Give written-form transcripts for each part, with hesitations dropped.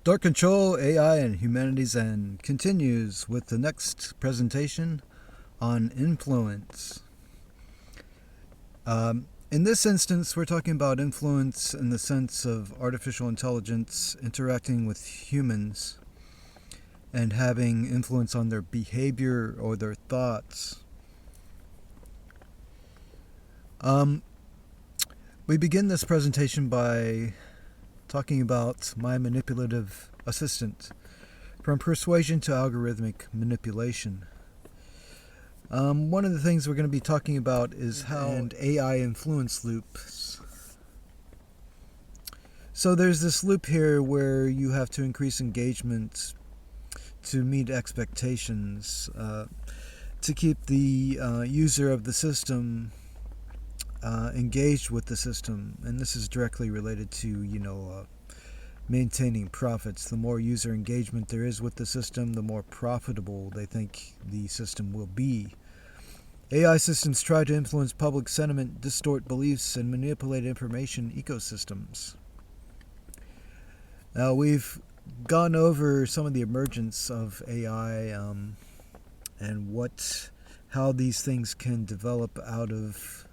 Start Control AI and Humanities and continues with the next presentation on influence. In this instance, we're talking about influence in the sense of artificial intelligence interacting with humans and having influence on their behavior or their thoughts. We begin this presentation by talking about my manipulative assistant, from persuasion to algorithmic manipulation. One of the things we're going to be talking about is how and AI influence loops. So there's this loop here where you have to increase engagement to meet expectations, to keep the user of the system engaged with the system, and this is directly related to maintaining profits. The more user engagement there is with the system, the more profitable they think the system will be. AI systems try to influence public sentiment, distort beliefs, and manipulate information ecosystems. Now, we've gone over some of the emergence of AI and how these things can develop out of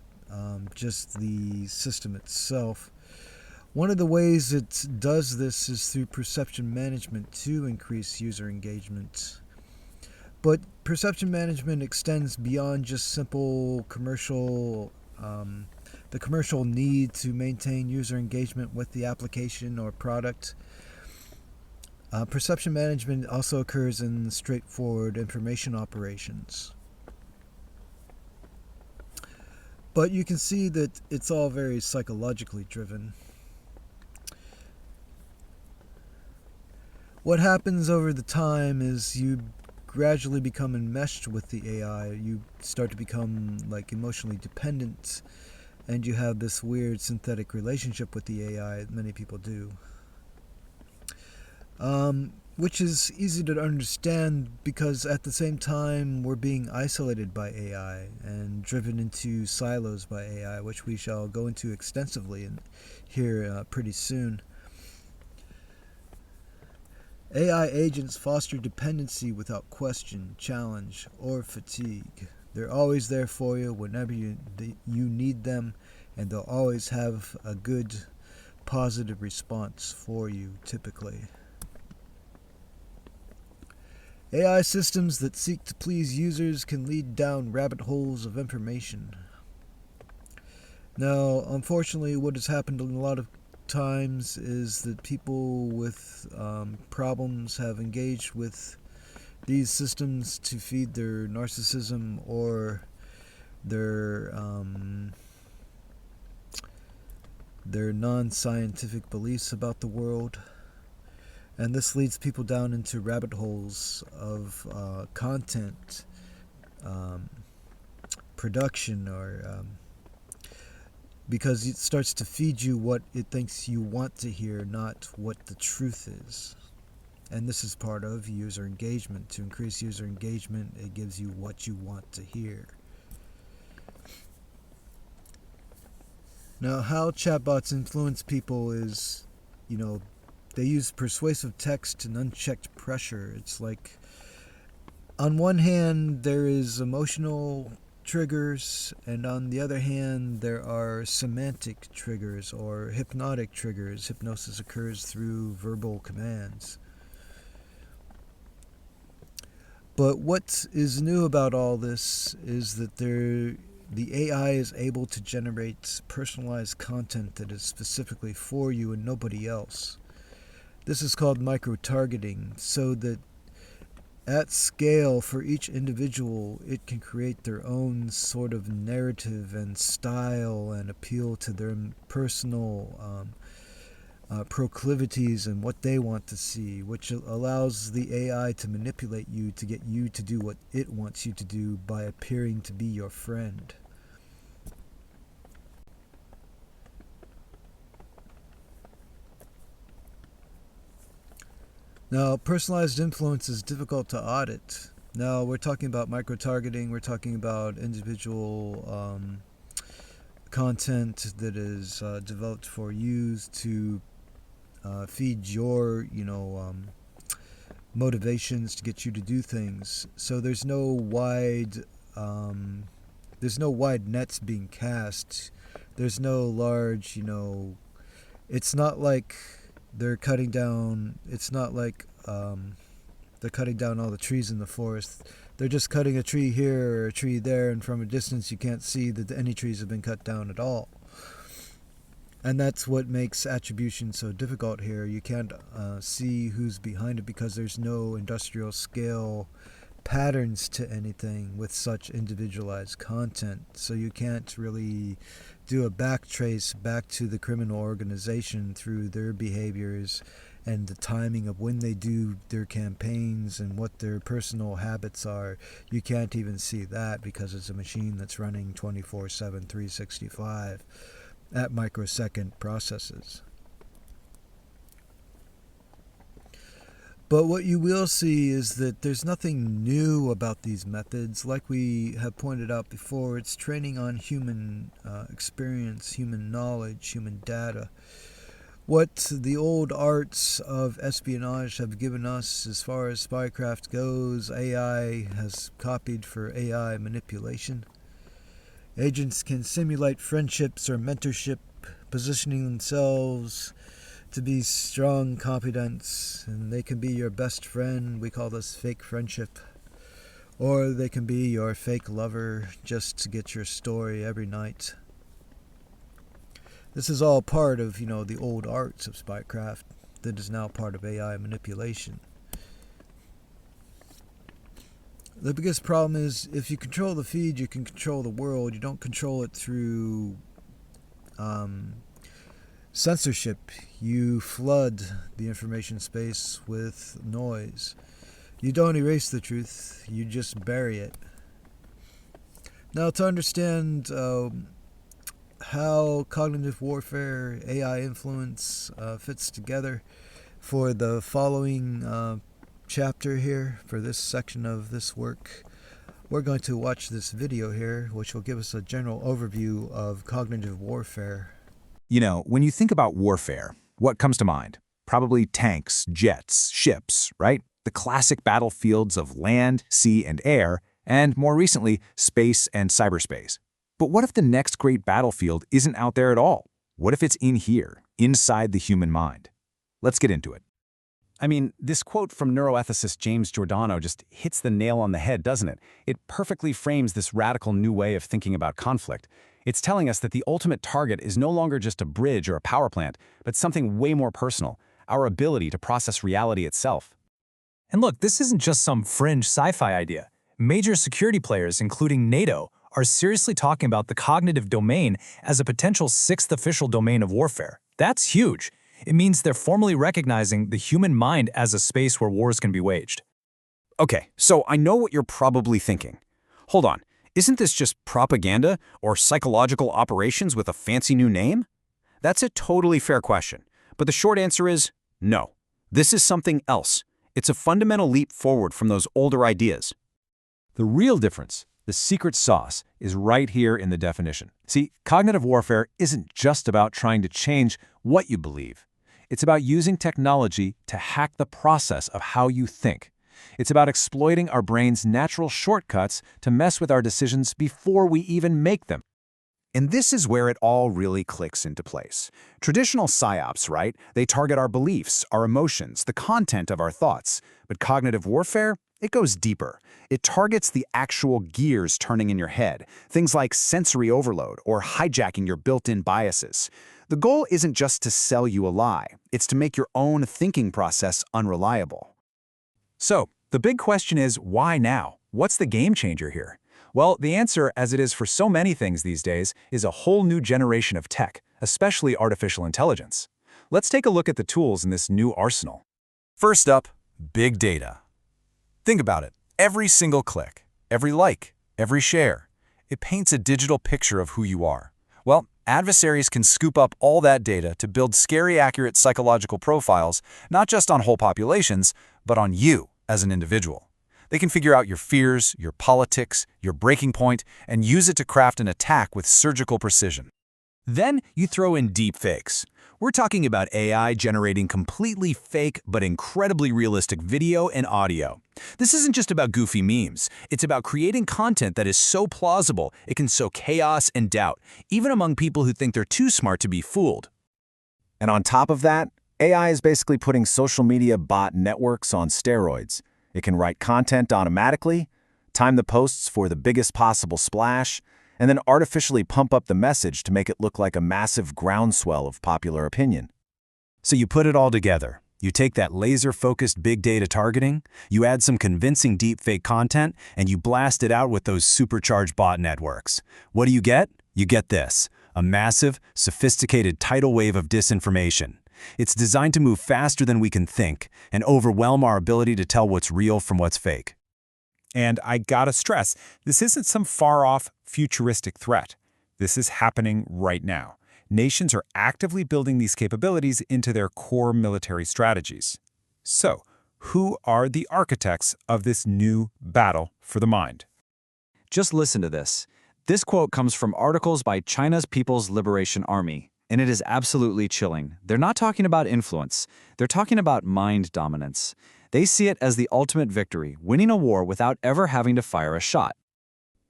just the system itself. One of the ways it does this is through perception management to increase user engagement. But perception management extends beyond just simple commercial, the commercial need to maintain user engagement with the application or product. Perception management also occurs in straightforward information operations. But you can see that it's all very psychologically driven. What happens over the time is you gradually become enmeshed with the AI. You start to become emotionally dependent, and you have this weird synthetic relationship with the AI that many people do. Which is easy to understand because at the same time we're being isolated by AI and driven into silos by AI, which we shall go into extensively here pretty soon. AI agents foster dependency without question, challenge, or fatigue. They're always there for you whenever you need them, and they'll always have a good, positive response for you, typically. AI systems that seek to please users can lead down rabbit holes of information. Now, unfortunately, what has happened a lot of times is that people with problems have engaged with these systems to feed their narcissism or their non-scientific beliefs about the world. And this leads people down into rabbit holes of content production, or because it starts to feed you what it thinks you want to hear, not what the truth is. And this is part of user engagement. To increase user engagement, it gives you what you want to hear. Now, how chatbots influence people is, they use persuasive text and unchecked pressure. It's like, on one hand, there is emotional triggers, and on the other hand, there are semantic triggers or hypnotic triggers. Hypnosis occurs through verbal commands. But what is new about all this is that the AI is able to generate personalized content that is specifically for you and nobody else. This is called micro-targeting, so that at scale for each individual, it can create their own sort of narrative and style and appeal to their personal proclivities and what they want to see, which allows the AI to manipulate you to get you to do what it wants you to do by appearing to be your friend. Now, personalized influence is difficult to audit. Now, we're talking about micro-targeting, we're talking about individual content that is developed for use to feeds your, motivations to get you to do things. So there's no wide nets being cast. There's no large, it's not like they're cutting down. It's not like they're cutting down all the trees in the forest. They're just cutting a tree here or a tree there, and from a distance you can't see that any trees have been cut down at all. And that's what makes attribution so difficult here. You can't see who's behind it because there's no industrial scale patterns to anything with such individualized content. So you can't really do a backtrace back to the criminal organization through their behaviors and the timing of when they do their campaigns and what their personal habits are. You can't even see that because it's a machine that's running 24/7, 365 at microsecond processes. But what you will see is that there's nothing new about these methods. Like we have pointed out before, it's training on human experience, human knowledge, human data. What the old arts of espionage have given us as far as spycraft goes, AI has copied for AI manipulation. Agents can simulate friendships or mentorship, positioning themselves to be strong confidants, and they can be your best friend. We call this fake friendship. Or they can be your fake lover just to get your story every night. This is all part of, the old arts of spycraft that is now part of AI manipulation. The biggest problem is if you control the feed, you can control the world. You don't control it through censorship. You flood the information space with noise. You don't erase the truth, you just bury it. Now, to understand how cognitive warfare, AI influence fits together for the following chapter here, for this section of this work, we're going to watch this video here, which will give us a general overview of cognitive warfare. When you think about warfare, what comes to mind? Probably tanks, jets, ships, right? The classic battlefields of land, sea, and air, and more recently, space and cyberspace. But what if the next great battlefield isn't out there at all? What if it's in here, inside the human mind? Let's get into it. I mean, this quote from neuroethicist James Giordano just hits the nail on the head, doesn't it? It perfectly frames this radical new way of thinking about conflict. It's telling us that the ultimate target is no longer just a bridge or a power plant, but something way more personal, our ability to process reality itself. And look, this isn't just some fringe sci-fi idea. Major security players, including NATO, are seriously talking about the cognitive domain as a potential sixth official domain of warfare. That's huge. It means they're formally recognizing the human mind as a space where wars can be waged. Okay, so I know what you're probably thinking. Hold on, isn't this just propaganda or psychological operations with a fancy new name? That's a totally fair question, but the short answer is no. This is something else. It's a fundamental leap forward from those older ideas. The real difference, the secret sauce, is right here in the definition. See, cognitive warfare isn't just about trying to change what you believe. It's about using technology to hack the process of how you think. It's about exploiting our brain's natural shortcuts to mess with our decisions before we even make them. And this is where it all really clicks into place. Traditional psyops, right? They target our beliefs, our emotions, the content of our thoughts. But cognitive warfare? It goes deeper. It targets the actual gears turning in your head, things like sensory overload or hijacking your built-in biases. The goal isn't just to sell you a lie. It's to make your own thinking process unreliable. So, the big question is, why now? What's the game changer here? Well, the answer, as it is for so many things these days, is a whole new generation of tech, especially artificial intelligence. Let's take a look at the tools in this new arsenal. First up, big data. Think about it. Every single click, every like, every share, it paints a digital picture of who you are. Well, adversaries can scoop up all that data to build scary accurate psychological profiles, not just on whole populations, but on you as an individual. They can figure out your fears, your politics, your breaking point, and use it to craft an attack with surgical precision. Then you throw in deepfakes. We're talking about AI generating completely fake but incredibly realistic video and audio. This isn't just about goofy memes. It's about creating content that is so plausible it can sow chaos and doubt, even among people who think they're too smart to be fooled. And on top of that, AI is basically putting social media bot networks on steroids. It can write content automatically, time the posts for the biggest possible splash, and then artificially pump up the message to make it look like a massive groundswell of popular opinion. So you put it all together. You take that laser-focused big data targeting, you add some convincing deepfake content, and you blast it out with those supercharged bot networks. What do you get? You get this, a massive, sophisticated tidal wave of disinformation. It's designed to move faster than we can think and overwhelm our ability to tell what's real from what's fake. And I gotta stress, this isn't some far-off, futuristic threat. This is happening right now. Nations are actively building these capabilities into their core military strategies. So, who are the architects of this new battle for the mind? Just listen to this. This quote comes from articles by China's People's Liberation Army, and it is absolutely chilling. They're not talking about influence. They're talking about mind dominance. They see it as the ultimate victory, winning a war without ever having to fire a shot.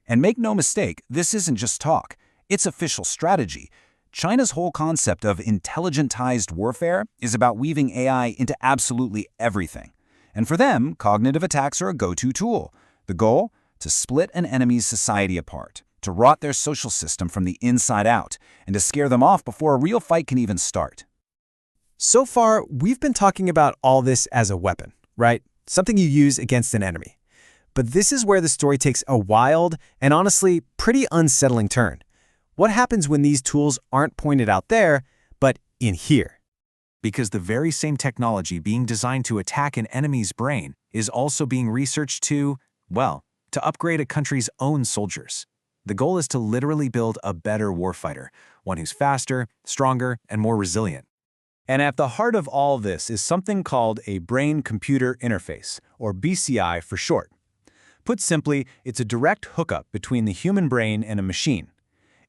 And make no mistake, this isn't just talk. It's official strategy. China's whole concept of intelligentized warfare is about weaving AI into absolutely everything. And for them, cognitive attacks are a go-to tool. The goal? To split an enemy's society apart, to rot their social system from the inside out, and to scare them off before a real fight can even start. So far, we've been talking about all this as a weapon, right? Something you use against an enemy. But this is where the story takes a wild and honestly pretty unsettling turn. What happens when these tools aren't pointed out there, but in here? Because the very same technology being designed to attack an enemy's brain is also being researched to, well, to upgrade a country's own soldiers. The goal is to literally build a better warfighter, one who's faster, stronger, and more resilient. And at the heart of all this is something called a brain-computer interface, or BCI for short. Put simply, it's a direct hookup between the human brain and a machine.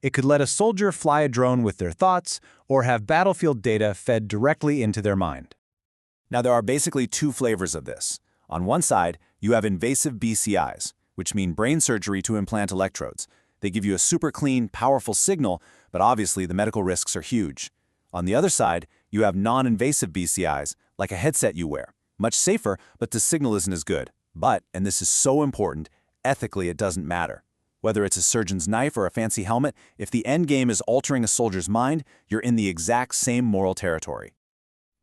It could let a soldier fly a drone with their thoughts or have battlefield data fed directly into their mind. Now, there are basically two flavors of this. On one side, you have invasive BCIs, which mean brain surgery to implant electrodes. They give you a super clean, powerful signal, but obviously the medical risks are huge. On the other side, you have non-invasive BCIs, like a headset you wear. Much safer, but the signal isn't as good. But, and this is so important, ethically it doesn't matter. Whether it's a surgeon's knife or a fancy helmet, if the end game is altering a soldier's mind, you're in the exact same moral territory.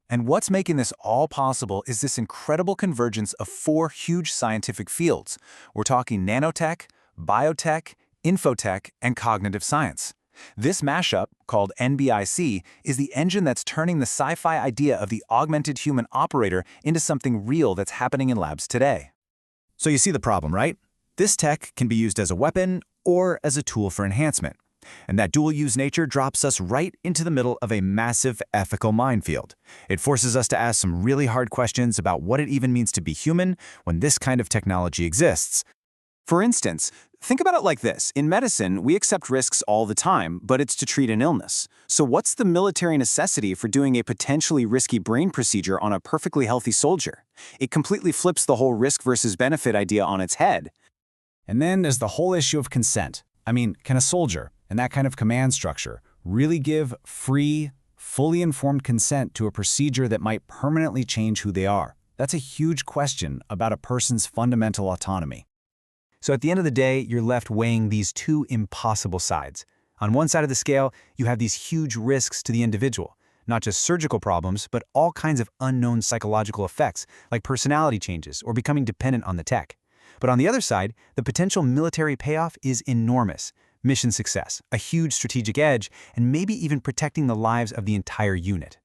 And what's making this all possible is this incredible convergence of four huge scientific fields. We're talking nanotech, biotech, infotech, and cognitive science. This mashup, called NBIC, is the engine that's turning the sci-fi idea of the augmented human operator into something real that's happening in labs today. So you see the problem, right? This tech can be used as a weapon or as a tool for enhancement. And that dual-use nature drops us right into the middle of a massive ethical minefield. It forces us to ask some really hard questions about what it even means to be human when this kind of technology exists. For instance, think about it like this. In medicine, we accept risks all the time, but it's to treat an illness. So what's the military necessity for doing a potentially risky brain procedure on a perfectly healthy soldier? It completely flips the whole risk versus benefit idea on its head. And then there's the whole issue of consent. I mean, can a soldier, in that kind of command structure, really give free, fully informed consent to a procedure that might permanently change who they are? That's a huge question about a person's fundamental autonomy. So at the end of the day, you're left weighing these two impossible sides. On one side of the scale, you have these huge risks to the individual, not just surgical problems, but all kinds of unknown psychological effects, like personality changes or becoming dependent on the tech. But on the other side, the potential military payoff is enormous. Mission success, a huge strategic edge, and maybe even protecting the lives of the entire unit.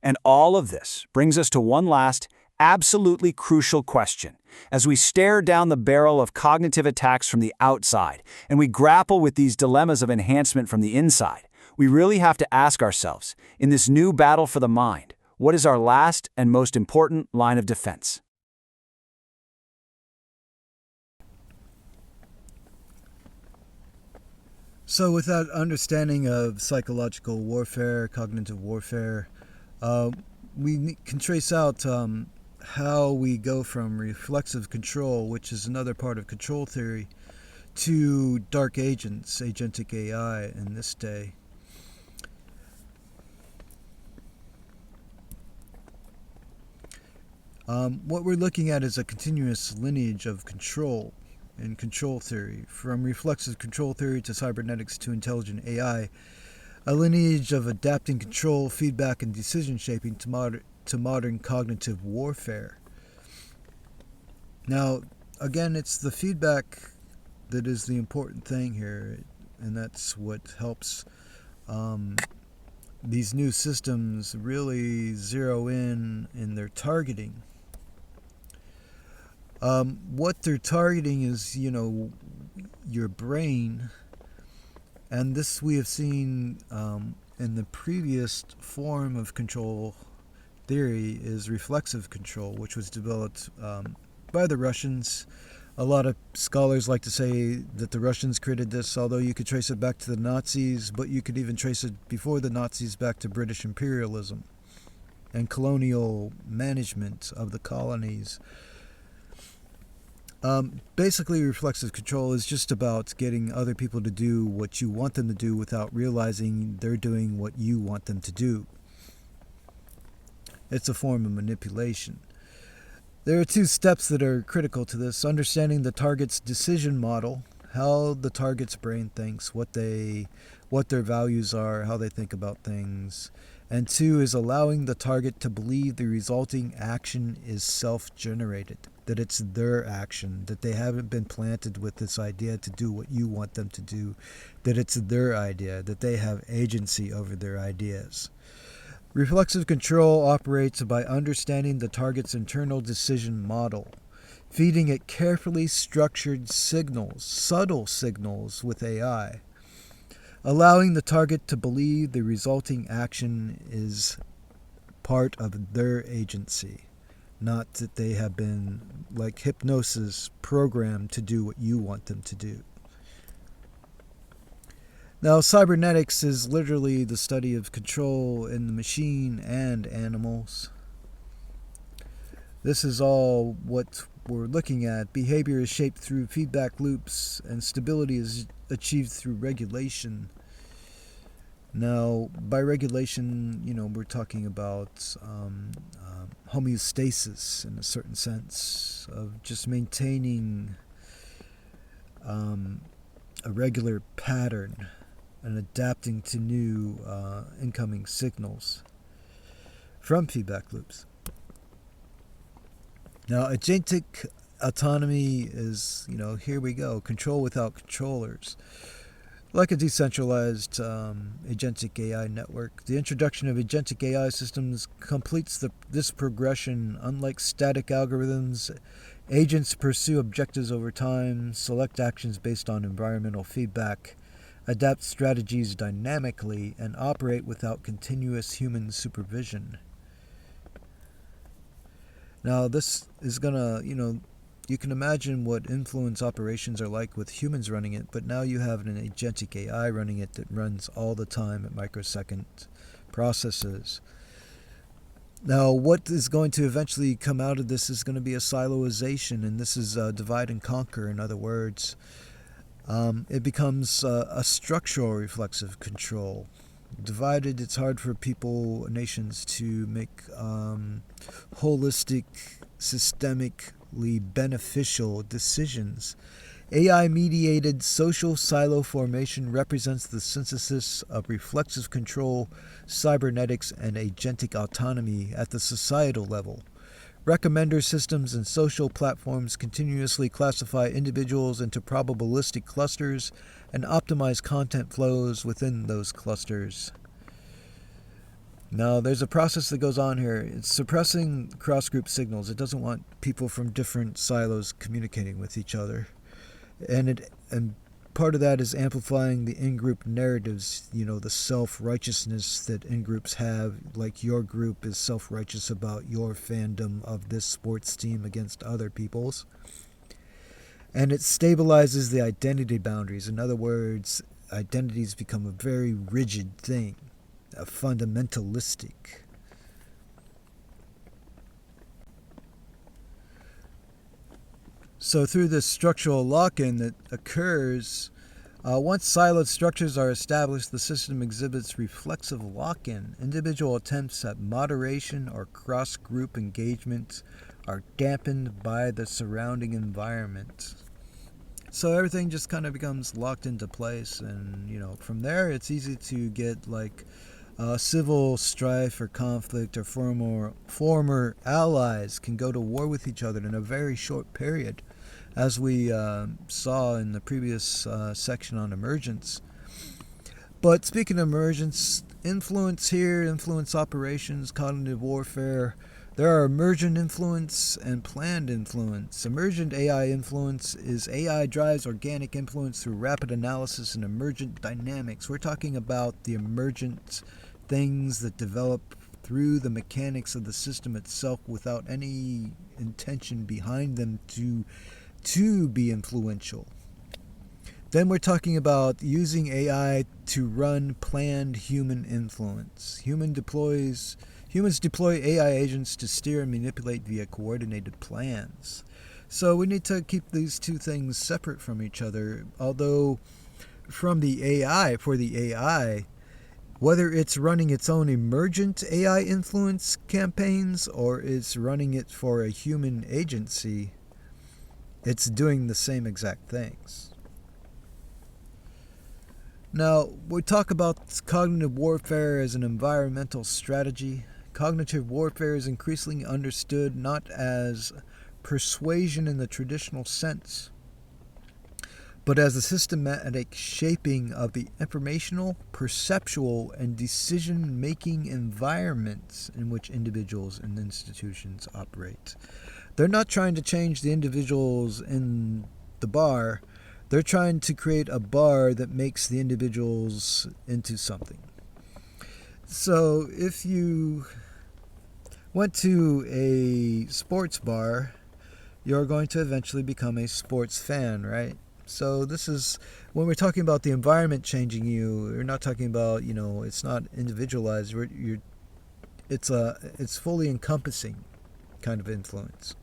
And all of this brings us to one last, absolutely crucial question. As we stare down the barrel of cognitive attacks from the outside, and we grapple with these dilemmas of enhancement from the inside, we really have to ask ourselves, in this new battle for the mind, what is our last and most important line of defense? So, with that understanding of psychological warfare, cognitive warfare, can trace out how we go from reflexive control, which is another part of control theory, to dark agents, agentic AI in this day. What we're looking at is a continuous lineage of control in control theory, from reflexive control theory to cybernetics to intelligent AI, a lineage of adapting control, feedback, and decision shaping to modern cognitive warfare. Now, again, it's the feedback that is the important thing here, and that's what helps these new systems really zero in their targeting. What they're targeting is, your brain, and this we have seen in the previous form of control theory is reflexive control, which was developed by the Russians. A lot of scholars like to say that the Russians created this, although you could trace it back to the Nazis, but you could even trace it before the Nazis back to British imperialism and colonial management of the colonies. Basically, reflexive control is just about getting other people to do what you want them to do without realizing they're doing what you want them to do. It's a form of manipulation. There are two steps that are critical to this: understanding the target's decision model, how the target's brain thinks, what their values are, how they think about things. And two is allowing the target to believe the resulting action is self-generated, that it's their action, that they haven't been planted with this idea to do what you want them to do, that it's their idea, that they have agency over their ideas. Reflexive control operates by understanding the target's internal decision model, feeding it carefully structured signals, subtle signals with AI, allowing the target to believe the resulting action is part of their agency, not that they have been, like hypnosis, programmed to do what you want them to do. Now, cybernetics is literally the study of control in the machine and animals. This is all what we're looking at. Behavior is shaped through feedback loops, and stability is achieved through regulation. Now, by regulation, we're talking about homeostasis in a certain sense of just maintaining a regular pattern and adapting to new incoming signals from feedback loops. Now, agentic autonomy is, here we go, control without controllers. Like a decentralized agentic AI network, the introduction of agentic AI systems completes this progression. Unlike static algorithms, agents pursue objectives over time, select actions based on environmental feedback, adapt strategies dynamically, and operate without continuous human supervision. Now, this is going to, you can imagine what influence operations are like with humans running it, but now you have an agentic AI running it that runs all the time at microsecond processes. Now, what is going to eventually come out of this is going to be a siloization, and this is divide and conquer, in other words. It becomes a structural reflexive control. Divided, it's hard for nations to make holistic, systemically beneficial decisions. AI-mediated social silo formation represents the synthesis of reflexive control, cybernetics, and agentic autonomy at the societal level. Recommender systems and social platforms continuously classify individuals into probabilistic clusters and optimize content flows within those clusters. Now, there's a process that goes on here. It's suppressing cross-group signals. It doesn't want people from different silos communicating with each other. And part of that is amplifying the in-group narratives, the self-righteousness that in-groups have, like your group is self-righteous about your fandom of this sports team against other people's. And it stabilizes the identity boundaries. In other words, identities become a very rigid thing, a fundamentalistic. So through this structural lock-in that occurs, once siloed structures are established, the system exhibits reflexive lock-in. Individual attempts at moderation or cross-group engagement are dampened by the surrounding environment. So everything just kind of becomes locked into place, and from there it's easy to get like civil strife or conflict, or former allies can go to war with each other in a very short period, as we saw in the previous section on emergence. But speaking of emergence, influence operations, cognitive warfare. There are emergent influence and planned influence. Emergent AI influence is AI drives organic influence through rapid analysis and emergent dynamics. We're talking about the emergent things that develop through the mechanics of the system itself without any intention behind them to be influential. Then we're talking about using AI to run planned human influence. Humans deploy AI agents to steer and manipulate via coordinated plans. So we need to keep these two things separate from each other. Although for the AI, whether it's running its own emergent AI influence campaigns or it's running it for a human agency, it's doing the same exact things. Now, we talk about cognitive warfare as an environmental strategy. Cognitive warfare is increasingly understood not as persuasion in the traditional sense, but as a systematic shaping of the informational, perceptual, and decision-making environments in which individuals and institutions operate. They're not trying to change the individuals in the bar. They're trying to create a bar that makes the individuals into something. So if you went to a sports bar, you're going to eventually become a sports fan, right? So this is, when we're talking about the environment changing you, we're not talking about, it's not individualized. It's fully encompassing kind of influence.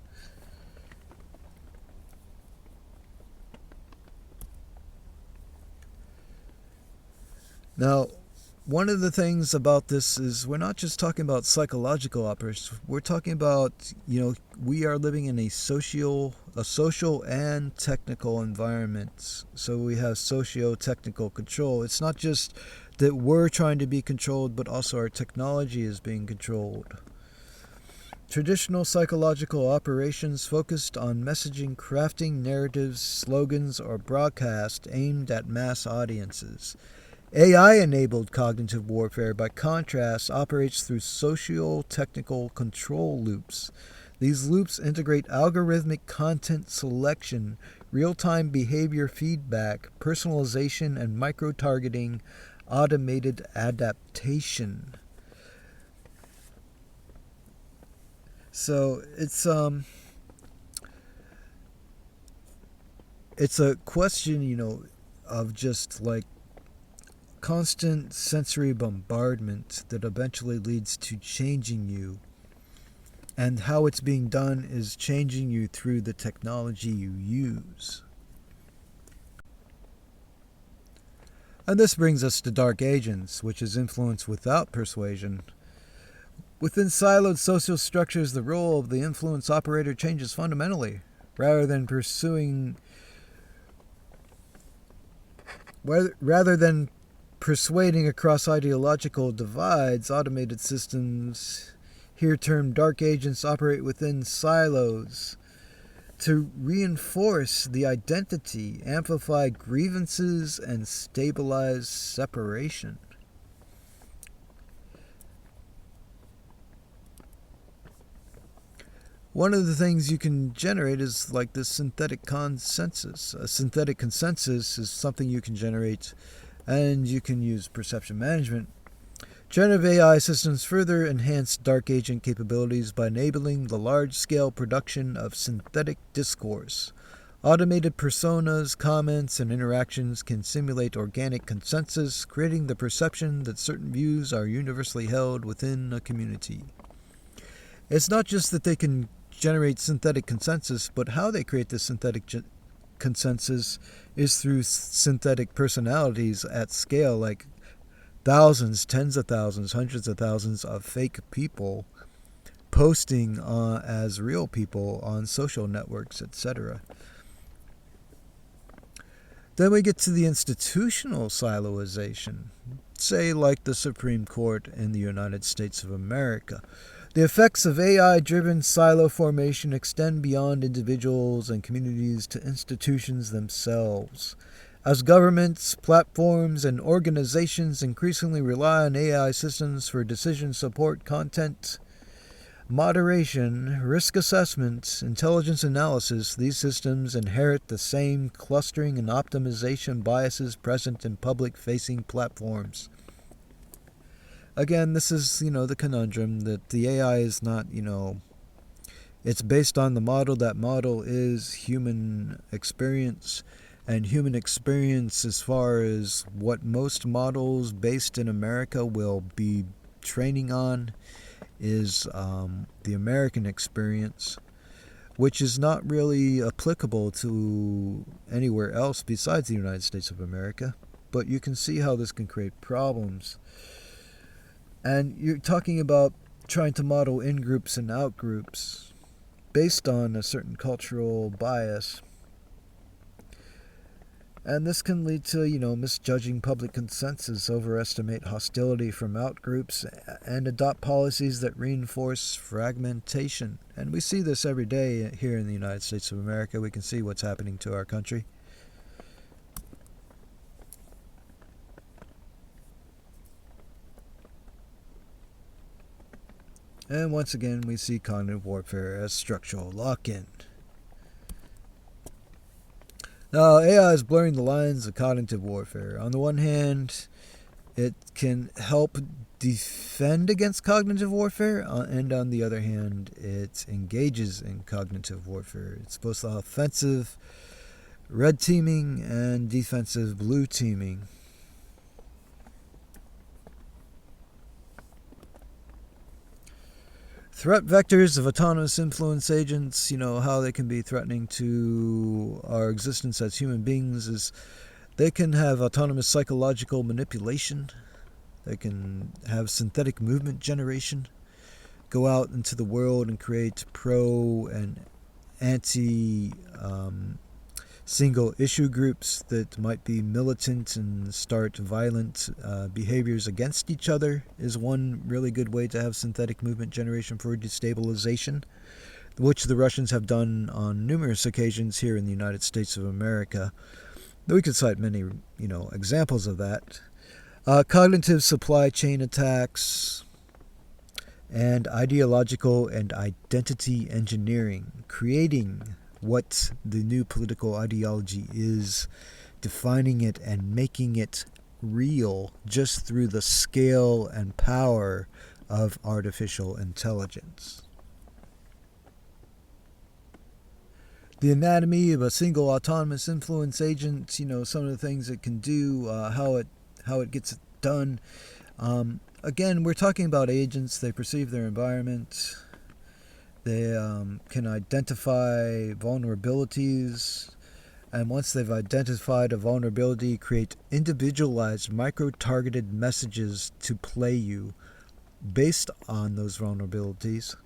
Now, one of the things about this is we're not just talking about psychological operations. We're talking about, we are living in a social and technical environment. So we have socio-technical control. It's not just that we're trying to be controlled, but also our technology is being controlled. Traditional psychological operations focused on messaging, crafting narratives, slogans, or broadcast aimed at mass audiences. AI-enabled cognitive warfare, by contrast, operates through socio-technical control loops. These loops integrate algorithmic content selection, real-time behavior feedback, personalization, and micro-targeting, automated adaptation. So it's a question, of just like constant sensory bombardment that eventually leads to changing you, and how it's being done is changing you through the technology you use. And this brings us to dark agents, which is influence without persuasion. Within siloed social structures, the role of the influence operator changes fundamentally. Rather than persuading across ideological divides, automated systems, here termed dark agents, operate within silos to reinforce the identity, amplify grievances, and stabilize separation. One of the things you can generate is like this synthetic consensus. A synthetic consensus is something you can generate, and you can use perception management. Generative AI systems further enhance dark agent capabilities by enabling the large-scale production of synthetic discourse, Automated personas, comments, and interactions can simulate organic consensus, creating the perception that certain views are universally held within a community. It's not just that they can generate synthetic consensus, but how they create this synthetic consensus is through synthetic personalities at scale, like thousands, tens of thousands, hundreds of thousands of fake people posting as real people on social networks, etc. Then we get to the institutional siloization, say like the Supreme Court in the United States of America. The effects of AI-driven silo formation extend beyond individuals and communities to institutions themselves. As governments, platforms, and organizations increasingly rely on AI systems for decision support, content moderation, risk assessment, intelligence analysis, these systems inherit the same clustering and optimization biases present in public-facing platforms. Again, this is, the conundrum that the AI is not, it's based on the model. That model is human experience. And human experience, as far as what most models based in America will be training on, is the American experience, which is not really applicable to anywhere else besides the United States of America. But you can see how this can create problems. And you're talking about trying to model in-groups and out-groups based on a certain cultural bias. And this can lead to, misjudging public consensus, overestimate hostility from outgroups, and adopt policies that reinforce fragmentation. And we see this every day here in the United States of America. We can see what's happening to our country. And once again, we see cognitive warfare as structural lock-in. Now, AI is blurring the lines of cognitive warfare. On the one hand, it can help defend against cognitive warfare, and on the other hand, it engages in cognitive warfare. It's both offensive red teaming and defensive blue teaming. Threat vectors of autonomous influence agents, how they can be threatening to our existence as human beings, is they can have autonomous psychological manipulation. They can have synthetic movement generation, go out into the world and create pro and anti single issue groups that might be militant and start violent behaviors against each other, is one really good way to have synthetic movement generation for destabilization, which the Russians have done on numerous occasions here in the United States of America. We could cite many, examples of that. Cognitive supply chain attacks and ideological and identity engineering, creating what the new political ideology is, defining it and making it real just through the scale and power of artificial intelligence. The anatomy of a single autonomous influence agent, some of the things it can do, how it gets it done. Again, we're talking about agents. They perceive their environment. They can identify vulnerabilities, and once they've identified a vulnerability, create individualized, micro-targeted messages to play you based on those vulnerabilities.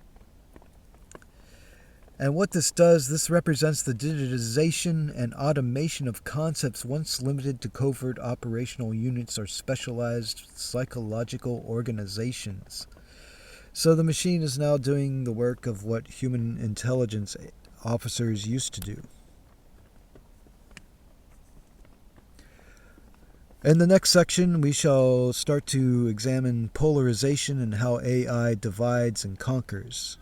And what this does, this represents the digitization and automation of concepts once limited to covert operational units or specialized psychological organizations. So the machine is now doing the work of what human intelligence officers used to do. In the next section, we shall start to examine polarization and how AI divides and conquers.